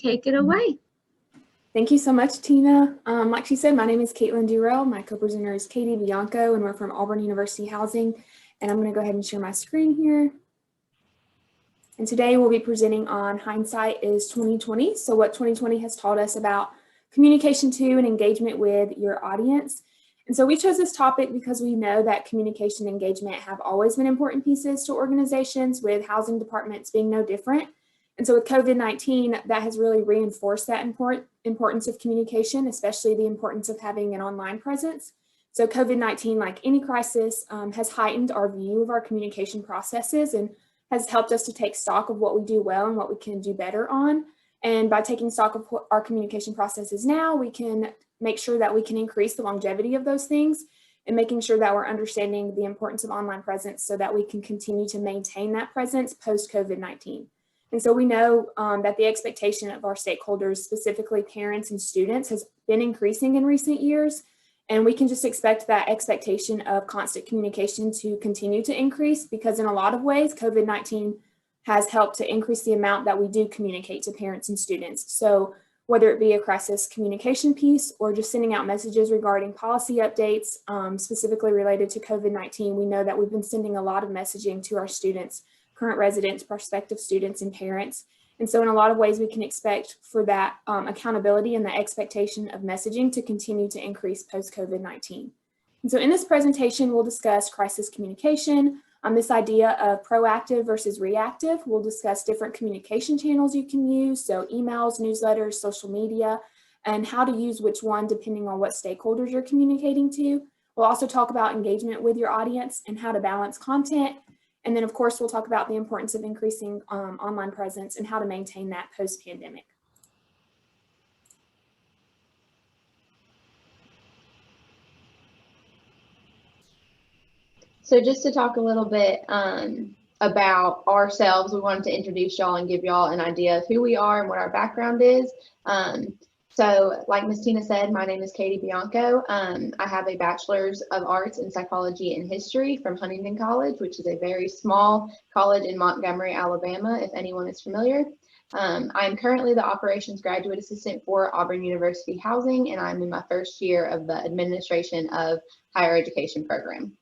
take it away. Thank you so much, Tina. Like she said, my name is Katelyn Dewrell. My co-presenter is Bianco, and we're from Auburn University Housing. And I'm going to go ahead and share my screen here. And today we'll be presenting on Hindsight is 2020. So what 2020 has taught us about communication to and engagement with your audience. And so we chose this topic because we know that communication and engagement have always been important pieces to organizations, with housing departments being no different. And so with COVID-19, that has really reinforced that importance of communication, especially the importance of having an online presence. So COVID-19, like any crisis, has heightened our view of our communication processes and has helped us to take stock of what we do well and what we can do better on. And by taking stock of our communication processes now, we can make sure that we can increase the longevity of those things and making sure that we're understanding the importance of online presence so that we can continue to maintain that presence post-COVID-19. And so we know that the expectation of our stakeholders, specifically parents and students, has been increasing in recent years. And we can just expect that expectation of constant communication to continue to increase, because in a lot of ways, COVID-19 has helped to increase the amount that we do communicate to parents and students. So whether it be a crisis communication piece or just sending out messages regarding policy updates, specifically related to COVID-19, we know that we've been sending a lot of messaging to our students, current residents, prospective students, and parents. And so in a lot of ways, we can expect for that accountability and the expectation of messaging to continue to increase post-COVID-19. And so in this presentation, we'll discuss crisis communication, this idea of proactive versus reactive. We'll discuss different communication channels you can use, so emails, newsletters, social media, and how to use which one depending on what stakeholders you're communicating to. We'll also talk about engagement with your audience and how to balance content. And then, of course, we'll talk about the importance of increasing online presence and how to maintain that post-pandemic. So just to talk a little bit about ourselves, we wanted to introduce y'all and give y'all an idea of who we are and what our background is. So like Ms. Tina said, my name is Bianco. I have a Bachelor's of Arts in Psychology and History from Huntington College, which is a very small college in Montgomery, Alabama, if anyone is familiar. I'm currently the Operations Graduate Assistant for Auburn University Housing, and I'm in my first year of the Administration of Higher Education program.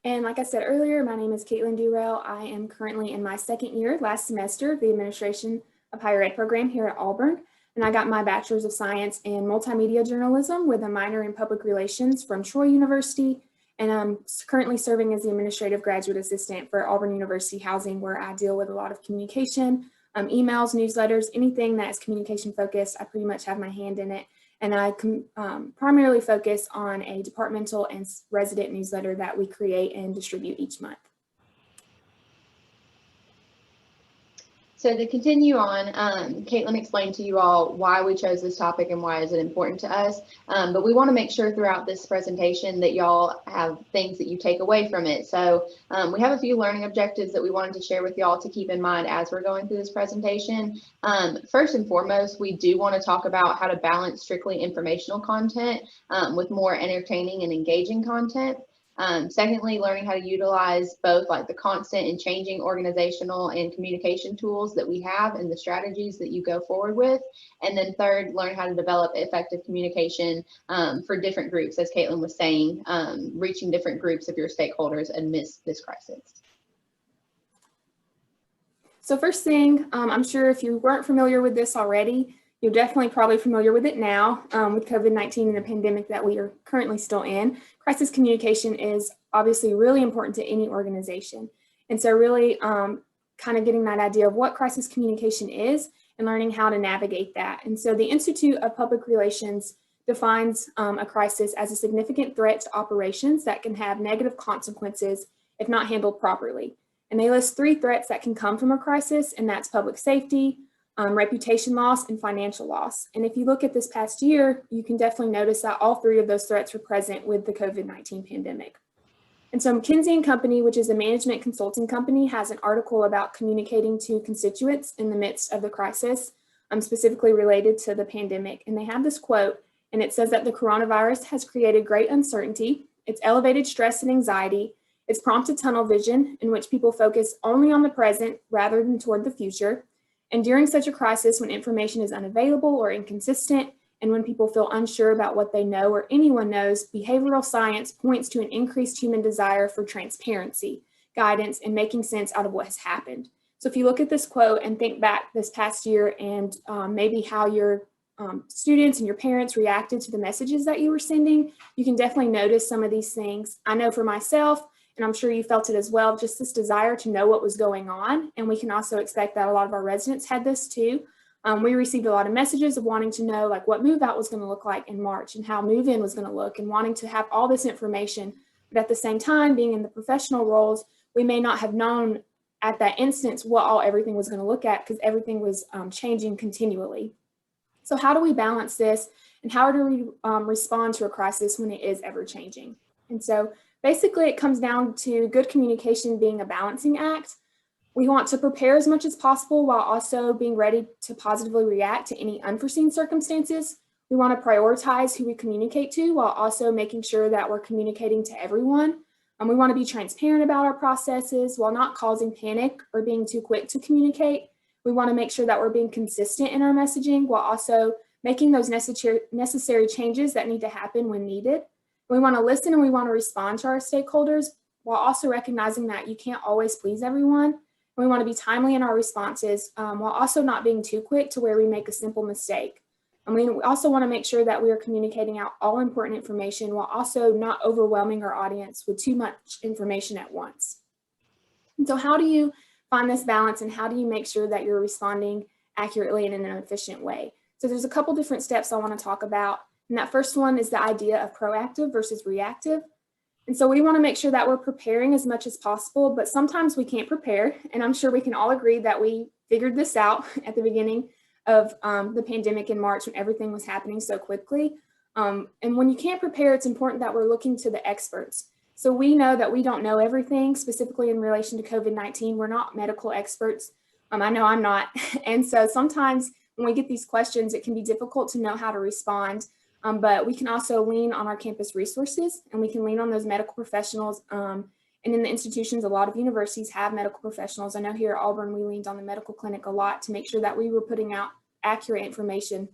And like I said earlier, my name is Katelyn Dewrell. I am currently in my second year, last semester, of the Administration of Higher Ed program here at Auburn. And I got my Bachelor's of Science in Multimedia Journalism with a minor in Public Relations from Troy University. And I'm currently serving as the Administrative Graduate Assistant for Auburn University Housing, where I deal with a lot of communication, emails, newsletters, anything that is communication focused. I pretty much have my hand in it. And I primarily focus on a departmental and resident newsletter that we create and distribute each month. So to continue on, Katelyn explained to you all why we chose this topic and why is it important to us. But we want to make sure throughout this presentation that y'all have things that you take away from it. So we have a few learning objectives that we wanted to share with y'all to keep in mind as we're going through this presentation. First and foremost, we do want to talk about how to balance strictly informational content with more entertaining and engaging content. Secondly, learning how to utilize both like the constant and changing organizational and communication tools that we have and the strategies that you go forward with. And then third, learn how to develop effective communication for different groups, as Katelyn was saying, reaching different groups of your stakeholders amidst this crisis. So first thing, I'm sure if you weren't familiar with this already, you're definitely probably familiar with it now with COVID-19 and the pandemic that we are currently still in. Crisis communication is obviously really important to any organization. And so really kind of getting that idea of what crisis communication is and learning how to navigate that. And so the Institute of Public Relations defines a crisis as a significant threat to operations that can have negative consequences if not handled properly. And they list 3 threats that can come from a crisis, and that's public safety, reputation loss, and financial loss. And if you look at this past year, you can definitely notice that all 3 of those threats were present with the COVID-19 pandemic. And so McKinsey & Company, which is a management consulting company, has an article about communicating to constituents in the midst of the crisis, specifically related to the pandemic. And they have this quote, and it says that the coronavirus has created great uncertainty. It's elevated stress and anxiety. It's prompted tunnel vision, in which people focus only on the present rather than toward the future. And during such a crisis, when information is unavailable or inconsistent, and when people feel unsure about what they know or anyone knows, behavioral science points to an increased human desire for transparency, guidance, and making sense out of what has happened. So if you look at this quote and think back this past year and maybe how your students and your parents reacted to the messages that you were sending, you can definitely notice some of these things. I know for myself, and I'm sure you felt it as well, just this desire to know what was going on. And we can also expect that a lot of our residents had this too. We received a lot of messages of wanting to know like what move out was going to look like in March and how move in was going to look, and wanting to have all this information. But at the same time, being in the professional roles, we may not have known at that instance what everything was going to look at, because everything was changing continually. So how do we balance this, and how do we respond to a crisis when it is ever changing? And so basically it comes down to good communication being a balancing act. We want to prepare as much as possible while also being ready to positively react to any unforeseen circumstances. We want to prioritize who we communicate to while also making sure that we're communicating to everyone. We want to be transparent about our processes while not causing panic or being too quick to communicate. We want to make sure that we're being consistent in our messaging while also making those necessary changes that need to happen when needed. We want to listen and we want to respond to our stakeholders while also recognizing that you can't always please everyone. We want to be timely in our responses while also not being too quick to where we make a simple mistake. We also want to make sure that we are communicating out all important information while also not overwhelming our audience with too much information at once. And so how do you find this balance, and how do you make sure that you're responding accurately and in an efficient way? So there's a couple different steps I want to talk about. And that first one is the idea of proactive versus reactive. And so we want to make sure that we're preparing as much as possible, but sometimes we can't prepare. And I'm sure we can all agree that we figured this out at the beginning of the pandemic in March when everything was happening so quickly. And when you can't prepare, it's important that we're looking to the experts. So we know that we don't know everything, specifically in relation to COVID-19. We're not medical experts. I know I'm not. And so sometimes when we get these questions, it can be difficult to know how to respond. But we can also lean on our campus resources, and we can lean on those medical professionals. And in the institutions, a lot of universities have medical professionals. I know here at Auburn, we leaned on the medical clinic a lot to make sure that we were putting out accurate information,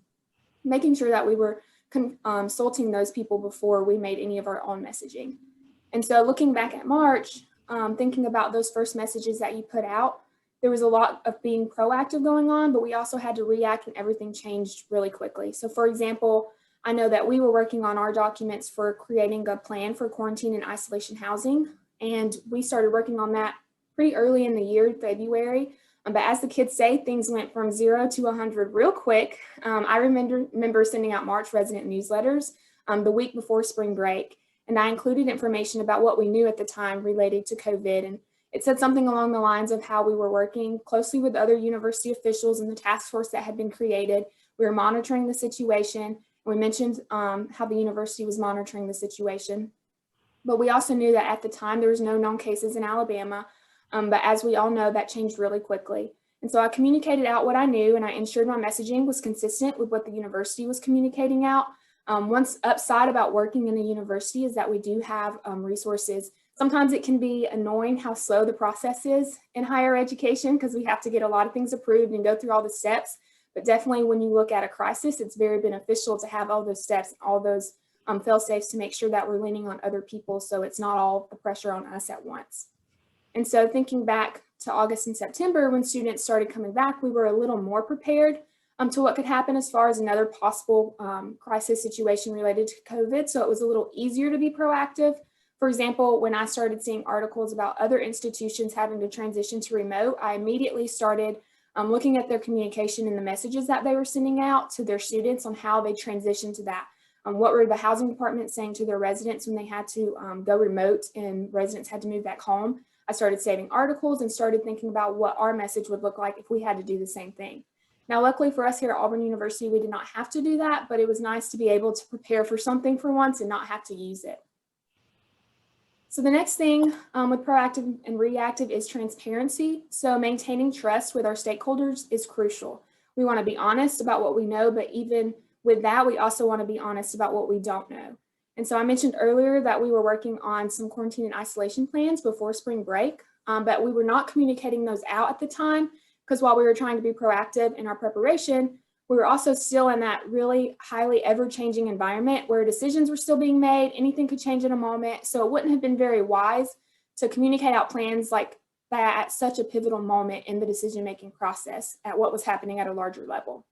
making sure that we were consulting those people before we made any of our own messaging. And so looking back at March, thinking about those first messages that you put out, there was a lot of being proactive going on, but we also had to react when everything changed really quickly. So for example, I know that we were working on our documents for creating a plan for quarantine and isolation housing, and we started working on that pretty early in the year, February. But as the kids say, things went from 0 to 100 real quick. I remember sending out March resident newsletters the week before spring break, and I included information about what we knew at the time related to COVID. And it said something along the lines of how we were working closely with other university officials and the task force that had been created. We were monitoring the situation. We mentioned how the university was monitoring the situation, but we also knew that at the time there was no known cases in Alabama, but as we all know, that changed really quickly. And so I communicated out what I knew, and I ensured my messaging was consistent with what the university was communicating out. One upside about working in a university is that we do have resources. Sometimes it can be annoying how slow the process is in higher education because we have to get a lot of things approved and go through all the steps. But definitely when you look at a crisis, it's very beneficial to have all those steps, all those fail-safes to make sure that we're leaning on other people so it's not all the pressure on us at once. And so thinking back to August and September, when students started coming back, we were a little more prepared to what could happen as far as another possible crisis situation related to COVID. So it was a little easier to be proactive. For example, when I started seeing articles about other institutions having to transition to remote, I immediately started looking at their communication and the messages that they were sending out to their students on how they transitioned to that. What were the housing departments saying to their residents when they had to go remote and residents had to move back home? I started saving articles and started thinking about what our message would look like if we had to do the same thing. Now, luckily for us here at Auburn University, we did not have to do that, but it was nice to be able to prepare for something for once and not have to use it. So the next thing with proactive and reactive is transparency. So maintaining trust with our stakeholders is crucial. We want to be honest about what we know, but even with that, we also want to be honest about what we don't know. And so I mentioned earlier that we were working on some quarantine and isolation plans before spring break, but we were not communicating those out at the time because while we were trying to be proactive in our preparation, we were also still in that really highly ever-changing environment where decisions were still being made. Anything could change in a moment. So it wouldn't have been very wise to communicate out plans like that at such a pivotal moment in the decision-making process at what was happening at a larger level.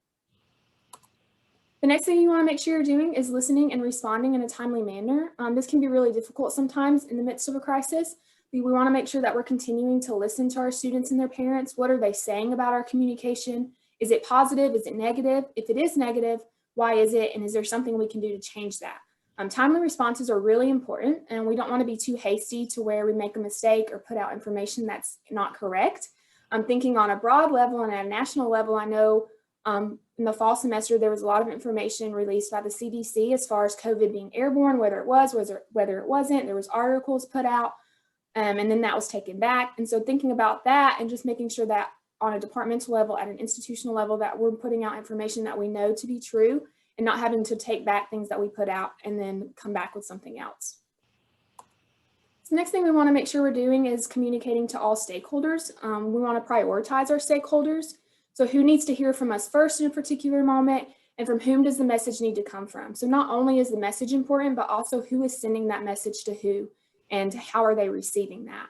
The next thing you want to make sure you're doing is listening and responding in a timely manner. This can be really difficult sometimes in the midst of a crisis. We want to make sure that we're continuing to listen to our students and their parents. What are they saying about our communication? Is it positive? Is it negative? If it is negative, why is it? And is there something we can do to change that? Timely responses are really important, and we don't want to be too hasty to where we make a mistake or put out information that's not correct. I'm thinking on a broad level and at a national level. I know in the fall semester, there was a lot of information released by the CDC as far as COVID being airborne, whether it was, whether it wasn't. There was articles put out, and then that was taken back. And so thinking about that and just making sure that on a departmental level, at an institutional level, that we're putting out information that we know to be true and not having to take back things that we put out and then come back with something else. So next thing we want to make sure we're doing is communicating to all stakeholders. We want to prioritize our stakeholders. So who needs to hear from us first in a particular moment, and from whom does the message need to come from? So not only is the message important, but also who is sending that message to who and how are they receiving that?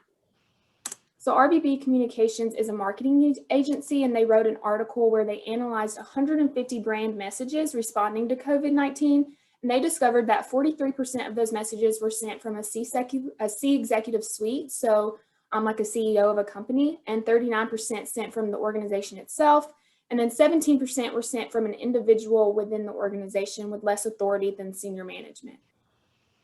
So RBB Communications is a marketing agency, and they wrote an article where they analyzed 150 brand messages responding to COVID-19, and they discovered that 43% of those messages were sent from a C executive suite, so like a CEO of a company, and 39% sent from the organization itself, and then 17% were sent from an individual within the organization with less authority than senior management.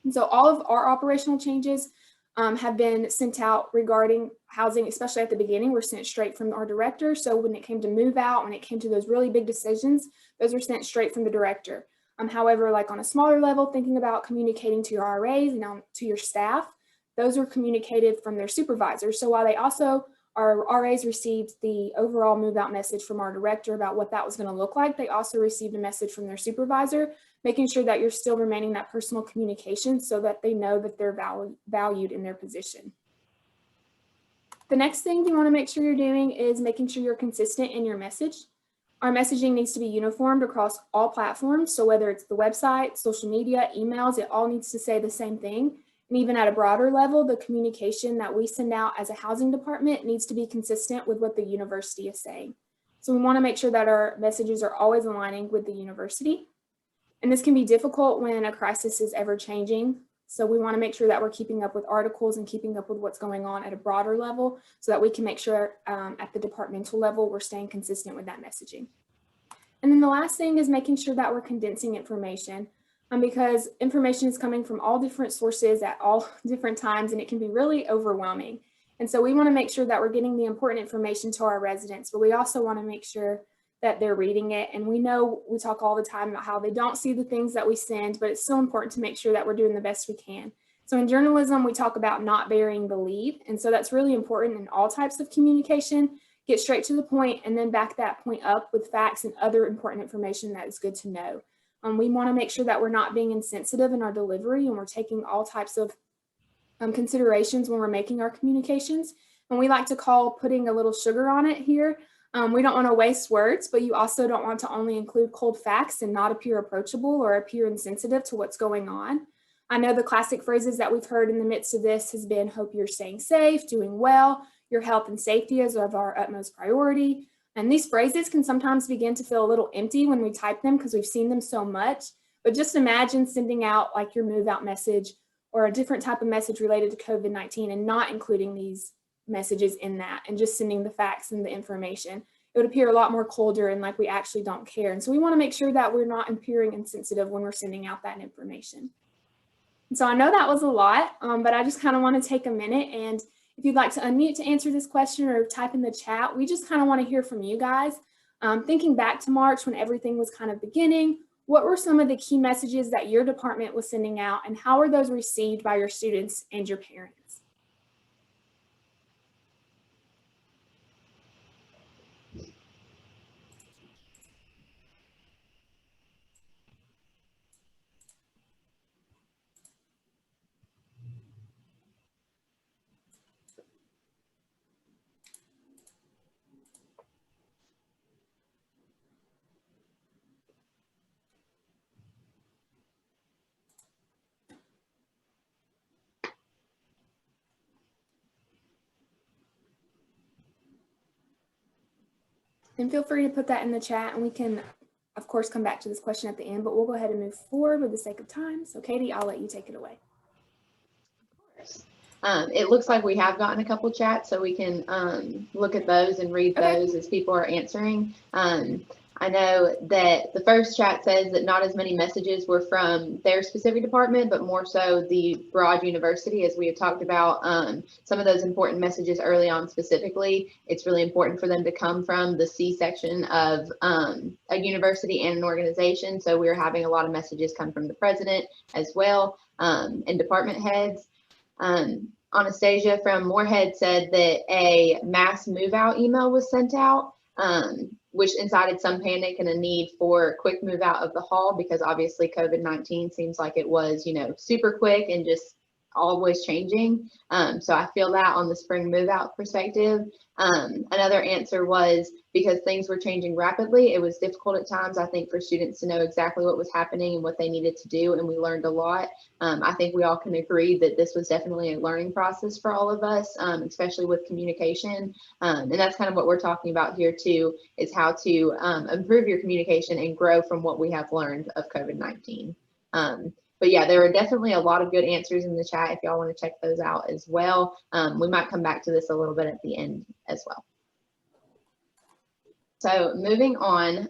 And so all of our operational changes have been sent out regarding housing, especially at the beginning, were sent straight from our director. So when it came to move out, when it came to those really big decisions, those were sent straight from the director. However, like on a smaller level, thinking about communicating to your RAs and to your staff, those were communicated from their supervisors. So while they also, our RAs received the overall move out message from our director about what that was going to look like, they also received a message from their supervisor, making sure that you're still remaining that personal communication so that they know that they're valued in their position. The next thing you want to make sure you're doing is making sure you're consistent in your message. Our messaging needs to be uniformed across all platforms. So whether it's the website, social media, emails, it all needs to say the same thing. And even at a broader level, the communication that we send out as a housing department needs to be consistent with what the university is saying. So we want to make sure that our messages are always aligning with the university. And this can be difficult when a crisis is ever changing. So we want to make sure that we're keeping up with articles and keeping up with what's going on at a broader level so that we can make sure at the departmental level, we're staying consistent with that messaging. And then the last thing is making sure that we're condensing information. Because information is coming from all different sources at all different times, and it can be really overwhelming. And so we want to make sure that we're getting the important information to our residents, but we also want to make sure that they're reading it. And we know we talk all the time about how they don't see the things that we send, but it's so important to make sure that we're doing the best we can. So in journalism, we talk about not burying the lead. And so that's really important in all types of communication. Get straight to the point and then back that point up with facts and other important information that is good to know. We want to make sure that we're not being insensitive in our delivery, and we're taking all types of considerations when we're making our communications. And we like to call putting a little sugar on it here. We don't want to waste words, but you also don't want to only include cold facts and not appear approachable or appear insensitive to what's going on. I know the classic phrases that we've heard in the midst of this has been, hope you're staying safe, doing well, your health and safety is of our utmost priority. And these phrases can sometimes begin to feel a little empty when we type them because we've seen them so much. But just imagine sending out like your move out message or a different type of message related to COVID-19 and not including these messages in that and just sending the facts and the information. It would appear a lot more colder and like we actually don't care. And so we want to make sure that we're not appearing insensitive when we're sending out that information. And so I know that was a lot, but I just kind of want to take a minute, and if you'd like to unmute to answer this question or type in the chat, we just kind of want to hear from you guys. Thinking back to March when everything was kind of beginning, what were some of the key messages that your department was sending out, and how were those received by your students and your parents? And feel free to put that in the chat, and we can, of course, come back to this question at the end, but we'll go ahead and move forward for the sake of time. So Katie, I'll let you take it away. It looks like we have gotten a couple chats, so we can look at those and read those as people are answering. I know that the first chat says that not as many messages were from their specific department, but more so the broad university, as we have talked about some of those important messages early on specifically. It's really important for them to come from the C section of a university and an organization. So we're having a lot of messages come from the president as well, and department heads. Anastasia from Moorhead said that a mass move out email was sent out, which incited some panic and a need for quick move out of the hall, because obviously COVID-19 seems like it was, super quick and just always changing. So I feel that on the spring move out perspective. Another answer was because things were changing rapidly, it was difficult at times, I think, for students to know exactly what was happening and what they needed to do, and we learned a lot. I think we all can agree that this was definitely a learning process for all of us, especially with communication. And that's kind of what we're talking about here too, is how to improve your communication and grow from what we have learned of COVID-19. But yeah, there are definitely a lot of good answers in the chat if y'all want to check those out as well. We might come back to this a little bit at the end as well. So moving on,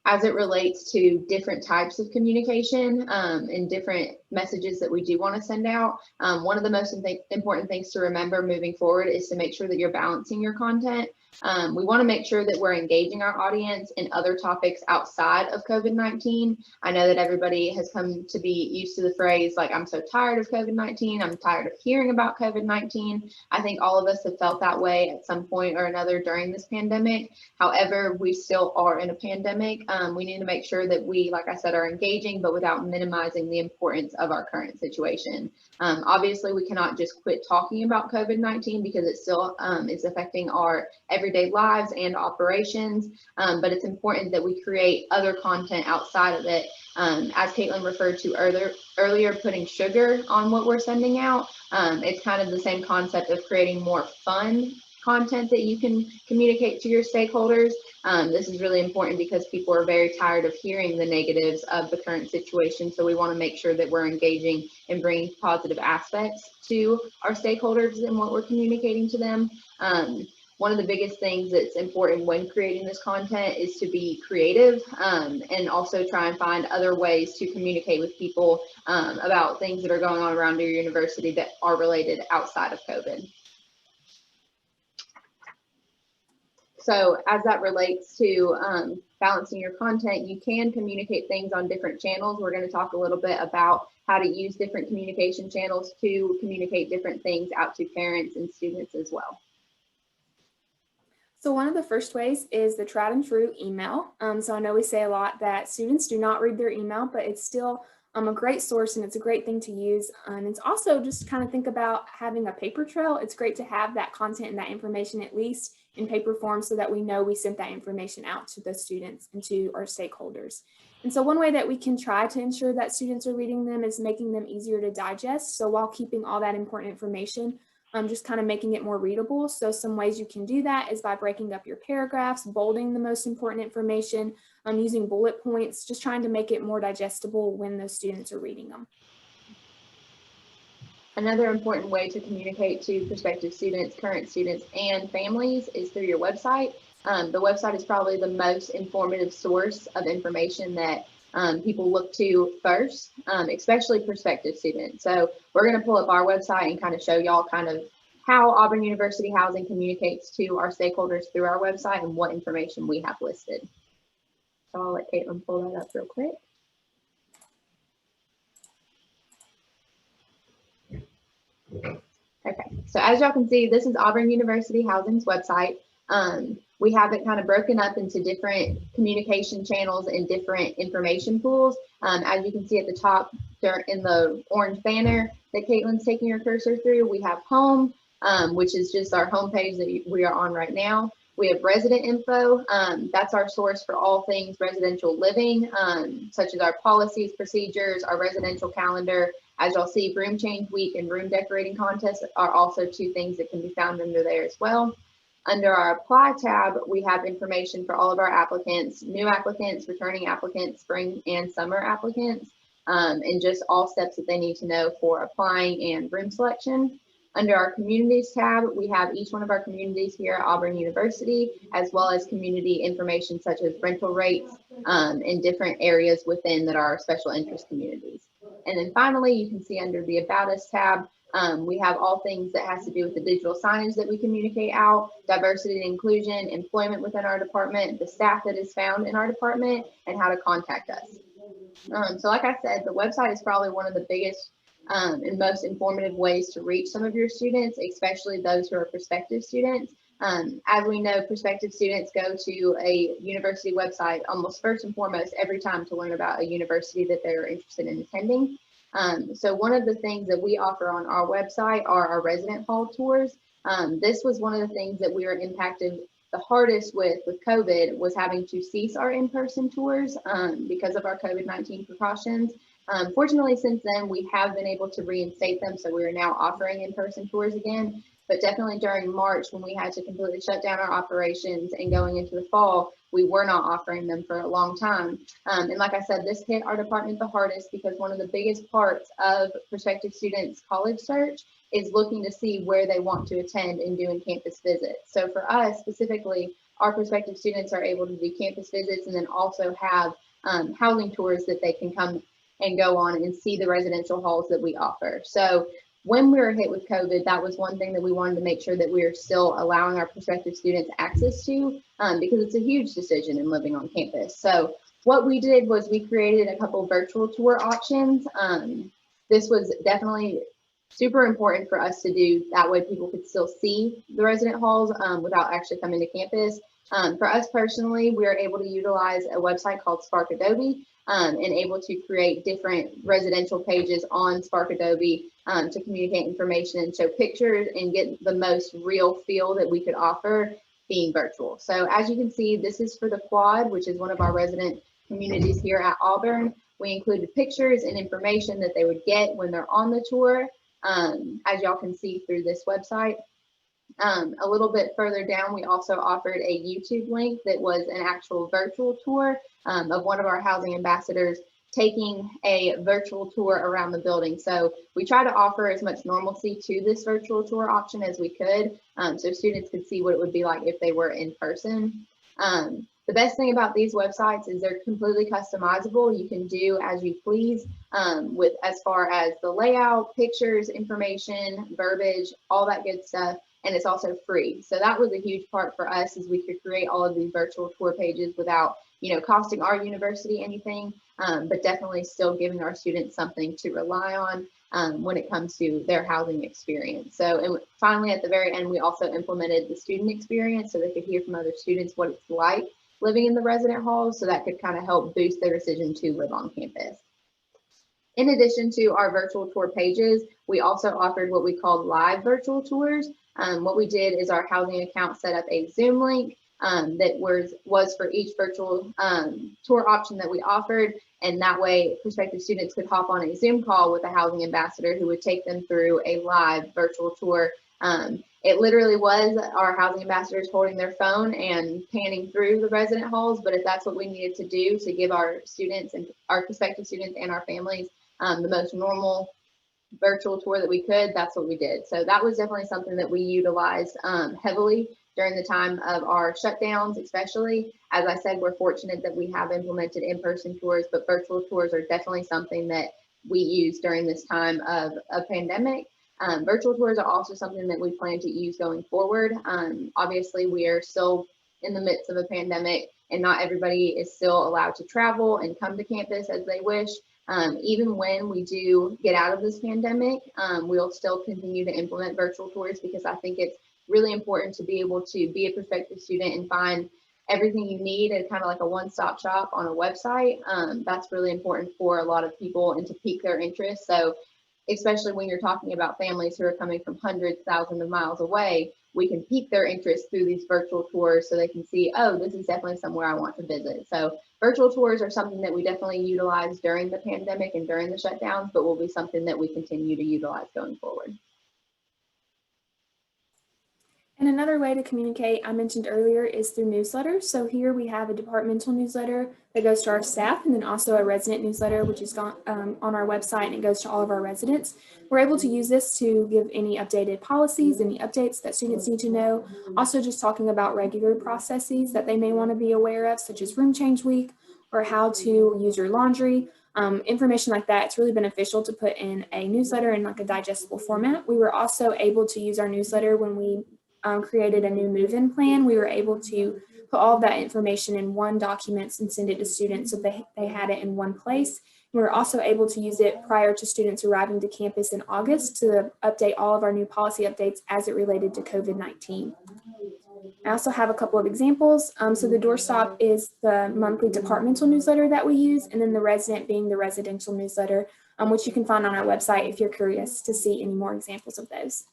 as it relates to different types of communication and different messages that we do want to send out, one of the most important things to remember moving forward is to make sure that you're balancing your content. We want to make sure that we're engaging our audience in other topics outside of COVID-19. I know that everybody has come to be used to the phrase, like, I'm so tired of COVID-19, I'm tired of hearing about COVID-19. I think all of us have felt that way at some point or another during this pandemic. However, we still are in a pandemic. We need to make sure that we, like I said, are engaging, but without minimizing the importance of our current situation. Obviously, we cannot just quit talking about COVID-19 because it still is affecting our everyday lives and operations, but it's important that we create other content outside of it. As Katelyn referred to earlier, putting sugar on what we're sending out. It's kind of the same concept of creating more fun content that you can communicate to your stakeholders. This is really important because people are very tired of hearing the negatives of the current situation. So we want to make sure that we're engaging and bringing positive aspects to our stakeholders and what we're communicating to them. One of the biggest things that's important when creating this content is to be creative and also try and find other ways to communicate with people about things that are going on around your university that are related outside of COVID. So as that relates to balancing your content, you can communicate things on different channels. We're going to talk a little bit about how to use different communication channels to communicate different things out to parents and students as well. So one of the first ways is the tried and true email. So I know we say a lot that students do not read their email, but it's still a great source and it's a great thing to use. And it's also just kind of think about having a paper trail. It's great to have that content and that information at least in paper form so that we know we sent that information out to the students and to our stakeholders. And so one way that we can try to ensure that students are reading them is making them easier to digest. So while keeping all that important information, just kind of making it more readable. So some ways you can do that is by breaking up your paragraphs, bolding the most important information, using bullet points, just trying to make it more digestible when those students are reading them. Another important way to communicate to prospective students, current students, and families is through your website. The website is probably the most informative source of information that people look to first, especially prospective students. So we're going to pull up our website and kind of show y'all kind of how Auburn University Housing communicates to our stakeholders through our website and what information we have listed. So I'll let Katelyn pull that up real quick. Okay, so as y'all can see, this is Auburn University Housing's website. We have it kind of broken up into different communication channels and different information pools. As you can see at the top in the orange banner that Katelyn's taking her cursor through, we have home, which is just our homepage that we are on right now. We have resident info. That's our source for all things residential living, such as our policies, procedures, our residential calendar. As y'all see, room change week and room decorating contests are also two things that can be found under there as well. Under our Apply tab, we have information for all of our applicants, new applicants, returning applicants, spring and summer applicants, and just all steps that they need to know for applying and room selection. Under our Communities tab, we have each one of our communities here at Auburn University, as well as community information such as rental rates in different areas within that are special interest communities. And then finally, you can see under the About Us tab, we have all things that has to do with the digital signage that we communicate out, diversity and inclusion, employment within our department, the staff that is found in our department, and how to contact us. So like I said, the website is probably one of the biggest and most informative ways to reach some of your students, especially those who are prospective students. As we know, prospective students go to a university website almost first and foremost every time to learn about a university that they're interested in attending. So one of the things that we offer on our website are our resident hall tours. This was one of the things that we were impacted the hardest with COVID, was having to cease our in-person tours because of our COVID-19 precautions. Fortunately, since then, we have been able to reinstate them. So we are now offering in-person tours again. But definitely during March, when we had to completely shut down our operations and going into the fall, we were not offering them for a long time. And like I said, this hit our department the hardest because one of the biggest parts of prospective students' college search is looking to see where they want to attend and doing campus visits. So for us specifically, our prospective students are able to do campus visits and then also have housing tours that they can come and go on and see the residential halls that we offer. So when we were hit with COVID, that was one thing that we wanted to make sure that we are still allowing our prospective students access to because it's a huge decision in living on campus. So what we did was we created a couple virtual tour options. This was definitely super important for us to do. That way people could still see the resident halls without actually coming to campus. For us personally, we are able to utilize a website called Spark Adobe and able to create different residential pages on Spark Adobe to communicate information and show pictures and get the most real feel that we could offer being virtual. So as you can see, this is for the Quad, which is one of our resident communities here at Auburn. We included pictures and information that they would get when they're on the tour, as y'all can see through this website. A little bit further down, we also offered a YouTube link that was an actual virtual tour of one of our housing ambassadors taking a virtual tour around the building. So we try to offer as much normalcy to this virtual tour option as we could, so students could see what it would be like if they were in person. The best thing about these websites is they're completely customizable. You can do as you please with as far as the layout, pictures, information, verbiage, all that good stuff. And it's also free. So that was a huge part for us, is we could create all of these virtual tour pages without, costing our university anything, but definitely still giving our students something to rely on when it comes to their housing experience. So, and finally, at the very end, we also implemented the student experience so they could hear from other students what it's like living in the resident halls. So that could kind of help boost their decision to live on campus. In addition to our virtual tour pages, we also offered what we called live virtual tours. What we did is our housing account set up a Zoom link that was for each virtual tour option that we offered. And that way prospective students could hop on a Zoom call with a housing ambassador who would take them through a live virtual tour. It literally was our housing ambassadors holding their phone and panning through the resident halls. But if that's what we needed to do to give our students and our prospective students and our families the most normal virtual tour that we could, that's what we did. So that was definitely something that we utilized heavily during the time of our shutdowns, especially. As I said, we're fortunate that we have implemented in-person tours, but virtual tours are definitely something that we use during this time of a pandemic. Virtual tours are also something that we plan to use going forward. Obviously, we are still in the midst of a pandemic and not everybody is still allowed to travel and come to campus as they wish. Even when we do get out of this pandemic, we'll still continue to implement virtual tours because I think it's really important to be able to be a prospective student and find everything you need at kind of like a one-stop shop on a website. That's really important for a lot of people and to pique their interest. So especially when you're talking about families who are coming from hundreds, thousands of miles away, we can pique their interest through these virtual tours so they can see, oh, this is definitely somewhere I want to visit. So virtual tours are something that we definitely utilized during the pandemic and during the shutdowns, but will be something that we continue to utilize going forward. And another way to communicate I mentioned earlier is through newsletters. So here we have a departmental newsletter that goes to our staff, and then also a resident newsletter, which is on our website, and it goes to all of our residents. We're able to use this to give any updated policies, any updates that students need to know. Also just talking about regular processes that they may want to be aware of, such as room change week or how to use your laundry. Information like that, it's really beneficial to put in a newsletter in like a digestible format. We were also able to use our newsletter when we created a new move-in plan. We were able to put all of that information in one document and send it to students so they had it in one place. We were also able to use it prior to students arriving to campus in August to update all of our new policy updates as it related to COVID-19. I also have a couple of examples. So the doorstop is the monthly departmental newsletter that we use, and then the resident being the residential newsletter, which you can find on our website if you're curious to see any more examples of those.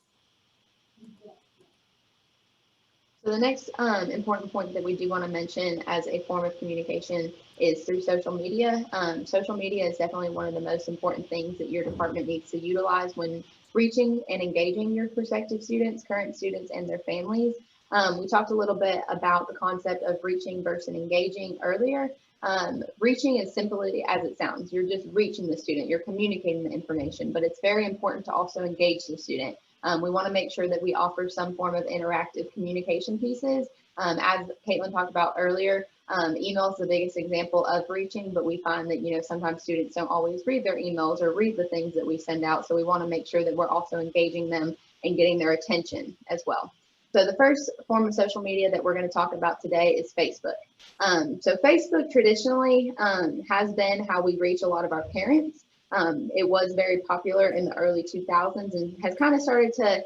So the next important point that we do want to mention as a form of communication is through social media. Social media is definitely one of the most important things that your department needs to utilize when reaching and engaging your prospective students, current students, and their families. We talked a little bit about the concept of reaching versus engaging earlier. Reaching is simply as it sounds. You're just reaching the student, you're communicating the information, but it's very important to also engage the student. We want to make sure that we offer some form of interactive communication pieces. As Katelyn talked about earlier, email is the biggest example of reaching, but we find that, sometimes students don't always read their emails or read the things that we send out. So we want to make sure that we're also engaging them and getting their attention as well. So the first form of social media that we're going to talk about today is Facebook. So Facebook traditionally has been how we reach a lot of our parents. It was very popular in the early 2000s and has kind of started to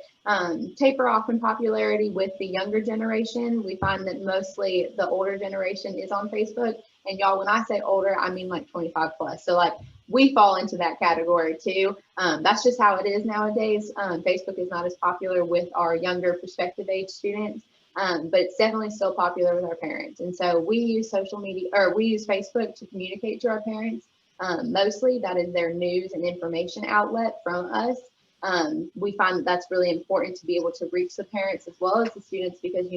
taper off in popularity with the younger generation. We find that mostly the older generation is on Facebook. And y'all, when I say older, I mean like 25 plus. So like we fall into that category too. That's just how it is nowadays. Facebook is not as popular with our younger prospective age students. But it's definitely still popular with our parents. And so we use social media, or we use Facebook to communicate to our parents. Mostly that is their news and information outlet from us. We find that that's really important to be able to reach the parents as well as the students because,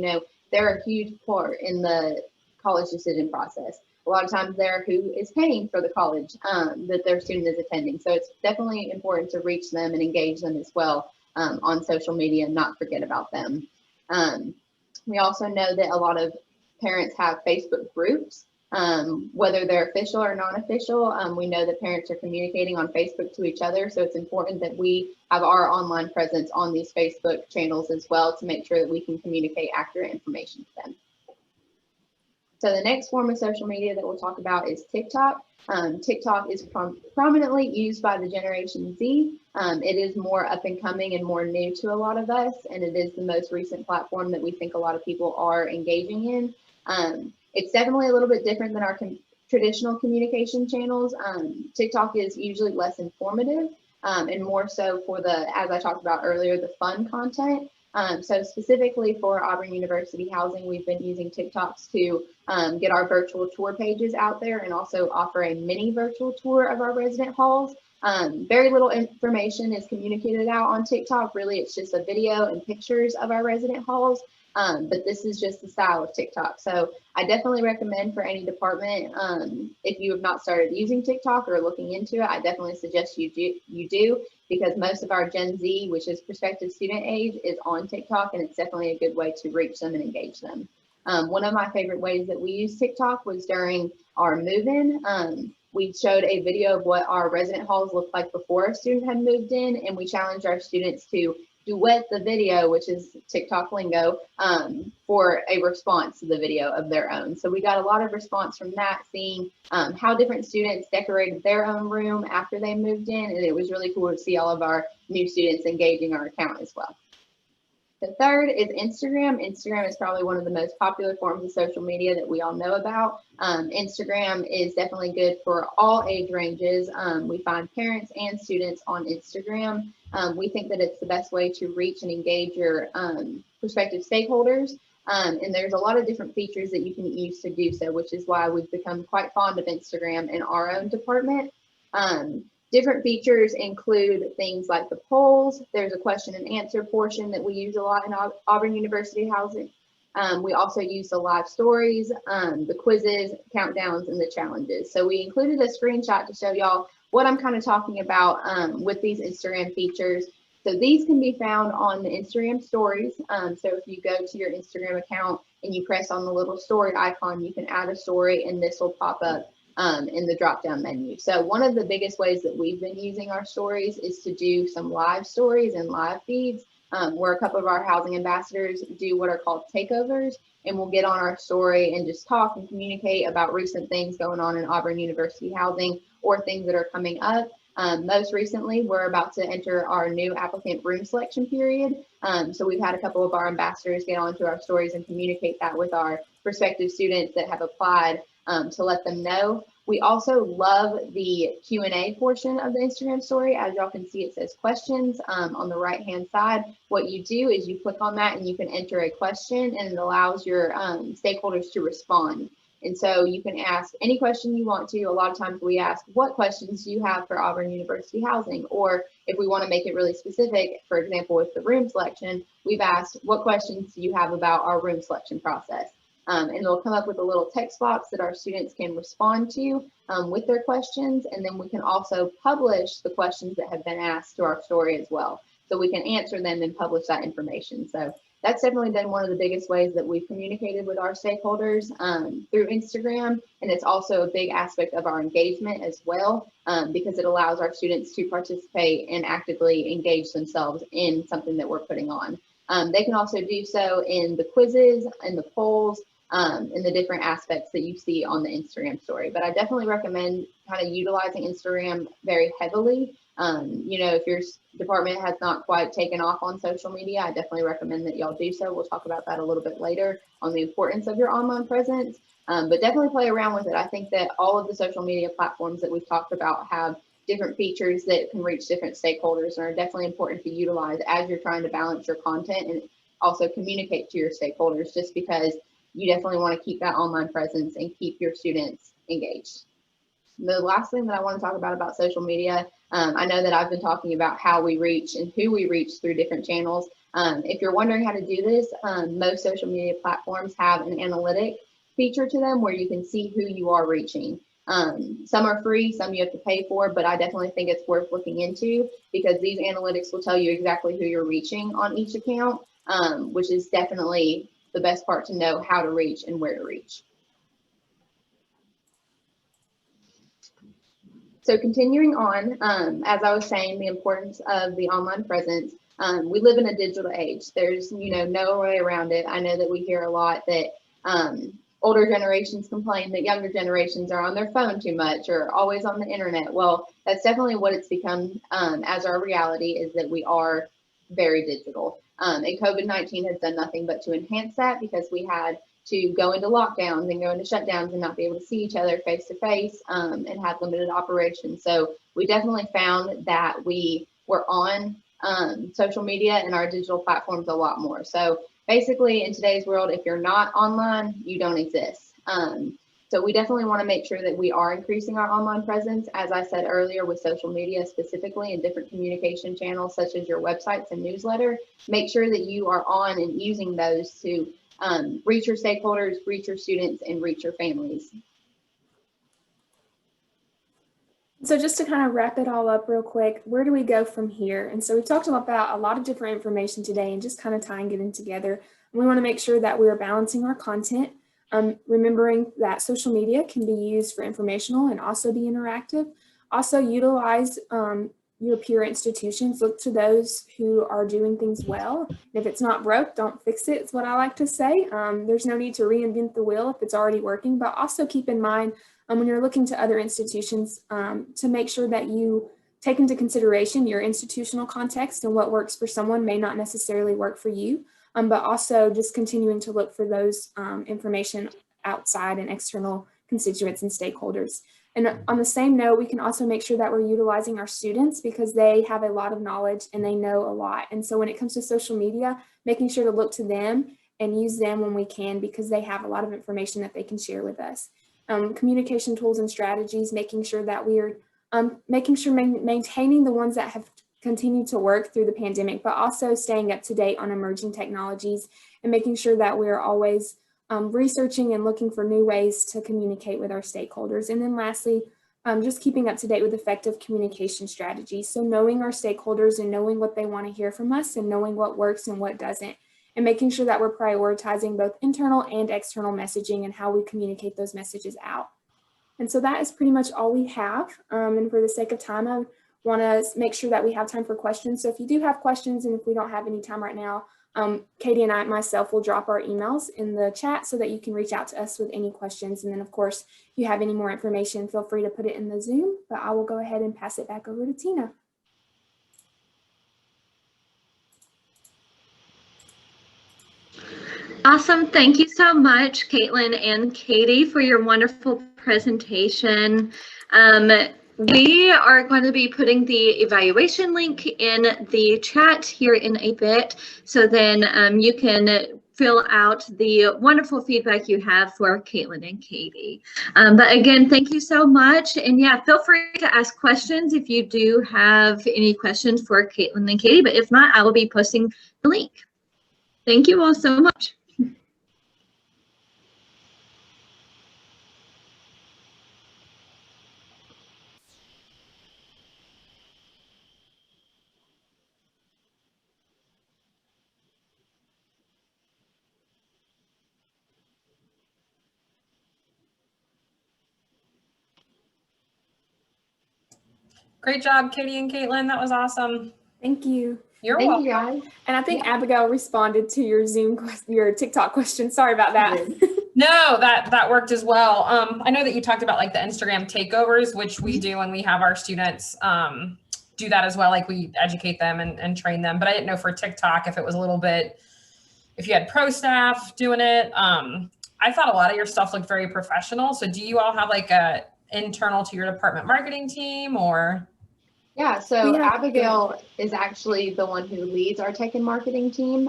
they're a huge part in the college decision process. A lot of times they're who is paying for the college that their student is attending. So it's definitely important to reach them and engage them as well on social media and not forget about them. We also know that a lot of parents have Facebook groups. Whether they're official or non-official, we know that parents are communicating on Facebook to each other. So it's important that we have our online presence on these Facebook channels as well to make sure that we can communicate accurate information to them. So the next form of social media that we'll talk about is TikTok. TikTok is prominently used by the Generation Z. It is more up and coming and more new to a lot of us, and it is the most recent platform that we think a lot of people are engaging in. It's definitely a little bit different than our traditional communication channels. TikTok is usually less informative and more so for as I talked about earlier, the fun content. So specifically for Auburn University Housing, we've been using TikToks to get our virtual tour pages out there and also offer a mini virtual tour of our resident halls. Very little information is communicated out on TikTok. Really, it's just a video and pictures of our resident halls. But this is just the style of TikTok. So I definitely recommend for any department, if you have not started using TikTok or looking into it, I definitely suggest you do because most of our Gen Z, which is prospective student age, is on TikTok, and it's definitely a good way to reach them and engage them. One of my favorite ways that we use TikTok was during our move-in. We showed a video of what our resident halls looked like before a student had moved in, and we challenged our students to duet the video, which is TikTok lingo, for a response to the video of their own. So we got a lot of response from that, seeing how different students decorated their own room after they moved in, and it was really cool to see all of our new students engaging our account as well. The third is Instagram. Instagram is probably one of the most popular forms of social media that we all know about. Instagram is definitely good for all age ranges. We find parents and students on Instagram. We think that it's the best way to reach and engage your prospective stakeholders. And there's a lot of different features that you can use to do so, which is why we've become quite fond of Instagram in our own department. Different features include things like the polls. There's a question and answer portion that we use a lot in Auburn University housing. We also use the live stories, the quizzes, countdowns, and the challenges. So we included a screenshot to show y'all what I'm kind of talking about with these Instagram features. So these can be found on the Instagram stories. So if you go to your Instagram account and you press on the little story icon, you can add a story and this will pop up in the drop-down menu. So one of the biggest ways that we've been using our stories is to do some live stories and live feeds where a couple of our housing ambassadors do what are called takeovers, and we'll get on our story and just talk and communicate about recent things going on in Auburn University housing or things that are coming up. Most recently, we're about to enter our new applicant room selection period. So we've had a couple of our ambassadors get onto our stories and communicate that with our prospective students that have applied to let them know. We also love the Q&A portion of the Instagram story. As y'all can see, it says questions on the right-hand side. What you do is you click on that and you can enter a question, and it allows your stakeholders to respond. And so you can ask any question you want to. A lot of times we ask, what questions do you have for Auburn University housing? Or if we want to make it really specific, for example, with the room selection, we've asked, what questions do you have about our room selection process? And it'll come up with a little text box that our students can respond to with their questions. And then we can also publish the questions that have been asked to our story as well. So we can answer them and publish that information. So that's definitely been one of the biggest ways that we've communicated with our stakeholders through Instagram. And it's also a big aspect of our engagement as well, because it allows our students to participate and actively engage themselves in something that we're putting on. They can also do so in the quizzes and the polls and the different aspects that you see on the Instagram story. But I definitely recommend kind of utilizing Instagram very heavily. You know, if your department has not quite taken off on social media, I definitely recommend that y'all do so. We'll talk about that a little bit later on the importance of your online presence, but definitely play around with it. I think that all of the social media platforms that we've talked about have different features that can reach different stakeholders and are definitely important to utilize as you're trying to balance your content and also communicate to your stakeholders, just because you definitely want to keep that online presence and keep your students engaged. The last thing that I want to talk about social media, I know that I've been talking about how we reach and who we reach through different channels. If you're wondering how to do this, most social media platforms have an analytic feature to them where you can see who you are reaching. Some are free, some you have to pay for, but I definitely think it's worth looking into because these analytics will tell you exactly who you're reaching on each account, which is definitely the best part to know how to reach and where to reach. So continuing on, as I was saying, the importance of the online presence. We live in a digital age. There's, no way around it. I know that we hear a lot that older generations complain that younger generations are on their phone too much or always on the internet. Well, that's definitely what it's become as our reality is that we are very digital. And COVID-19 has done nothing but to enhance that because we had to go into lockdowns and go into shutdowns and not be able to see each other face to face and have limited operations. So we definitely found that we were on social media and our digital platforms a lot more. So basically in today's world, if you're not online, you don't exist. So we definitely want to make sure that we are increasing our online presence, as I said earlier, with social media specifically and different communication channels such as your websites and newsletter. Make sure that you are on and using those to reach your stakeholders, reach your students, and reach your families. So just to kind of wrap it all up real quick, where do we go from here? And so we've talked about a lot of different information today and just kind of tying it in together. We want to make sure that we are balancing our content, remembering that social media can be used for informational and also be interactive. Also utilize your peer institutions. Look to those who are doing things well. And if it's not broke, don't fix it, is what I like to say. There's no need to reinvent the wheel if it's already working, but also keep in mind when you're looking to other institutions to make sure that you take into consideration your institutional context and what works for someone may not necessarily work for you, but also just continuing to look for those information outside and external constituents and stakeholders. And on the same note, we can also make sure that we're utilizing our students because they have a lot of knowledge and they know a lot. And so when it comes to social media, making sure to look to them and use them when we can because they have a lot of information that they can share with us. Communication tools and strategies, making sure that we are making sure maintaining the ones that have continued to work through the pandemic, but also staying up to date on emerging technologies and making sure that we're always researching and looking for new ways to communicate with our stakeholders. And then lastly, just keeping up to date with effective communication strategies. So knowing our stakeholders and knowing what they want to hear from us and knowing what works and what doesn't, and making sure that we're prioritizing both internal and external messaging and how we communicate those messages out. And so that is pretty much all we have. And for the sake of time, I want to make sure that we have time for questions. So if you do have questions, and if we don't have any time right now, Katie and I myself will drop our emails in the chat so that you can reach out to us with any questions. And then of course, if you have any more information, feel free to put it in the Zoom, but I will go ahead and pass it back over to Tina. Awesome. Thank you so much, Katelyn and Katie, for your wonderful presentation. We are going to be putting the evaluation link in the chat here in a bit, so then you can fill out the wonderful feedback you have for Katelyn and Katie. But again, thank you so much. And yeah, feel free to ask questions if you do have any questions for Katelyn and Katie, but if not, I will be posting the link. Thank you all so much. Great job, Katie and Katelyn. That was awesome. Thank you. You're Thank welcome. you, guys. And I think Abigail responded to your your TikTok question. Sorry about that. No, that worked as well. I know that you talked about like the Instagram takeovers, which we do, and we have our students do that as well. Like we educate them and train them. But I didn't know for TikTok if it was a little bit, if you had pro staff doing it. I thought a lot of your stuff looked very professional. So do you all have like a internal to your department marketing team or? Yeah, so Abigail is actually the one who leads our tech and marketing team.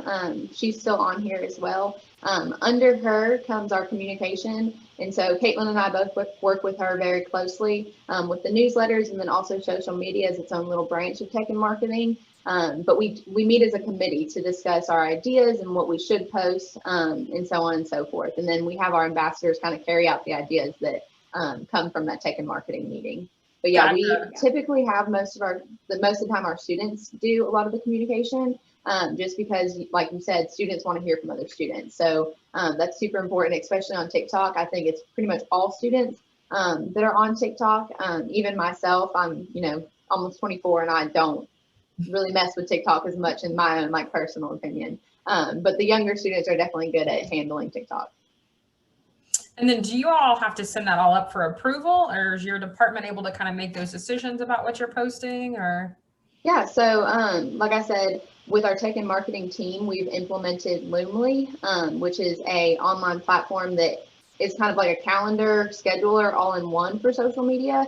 She's still on here as well. Under her comes our communication. And so Katelyn and I both work with her very closely with the newsletters, and then also social media as its own little branch of tech and marketing. But we meet as a committee to discuss our ideas and what we should post and so on and so forth. And then we have our ambassadors kind of carry out the ideas that come from that tech and marketing meeting. But yeah, we typically have most of the time our students do a lot of the communication, just because, like you said, students want to hear from other students. So that's super important, especially on TikTok. I think it's pretty much all students that are on TikTok. Even myself, I'm almost 24, and I don't really mess with TikTok as much in my own personal opinion. But the younger students are definitely good at handling TikTok. And then do you all have to send that all up for approval, or is your department able to kind of make those decisions about what you're posting, or? Yeah, so like I said, with our tech and marketing team, we've implemented Loomly, which is a online platform that is kind of like a calendar scheduler all in one for social media.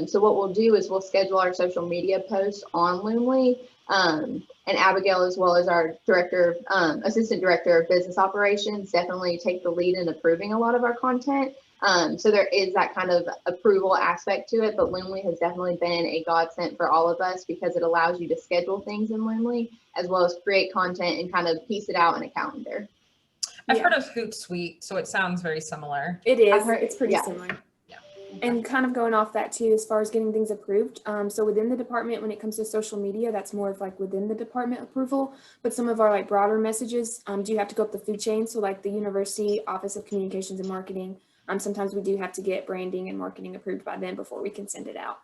So what we'll do is we'll schedule our social media posts on Loomly. And Abigail, as well as our assistant director of business operations, definitely take the lead in approving a lot of our content. So there is that kind of approval aspect to it, but Loomly has definitely been a godsend for all of us because it allows you to schedule things in Loomly as well as create content and kind of piece it out in a calendar. I've heard of Hootsuite, so it sounds very similar. It is. It's pretty similar. And kind of going off that too, as far as getting things approved. So within the department, when it comes to social media, that's more of like within the department approval. But some of our like broader messages do have to go up the food chain. So like the University Office of Communications and Marketing, sometimes we do have to get branding and marketing approved by them before we can send it out.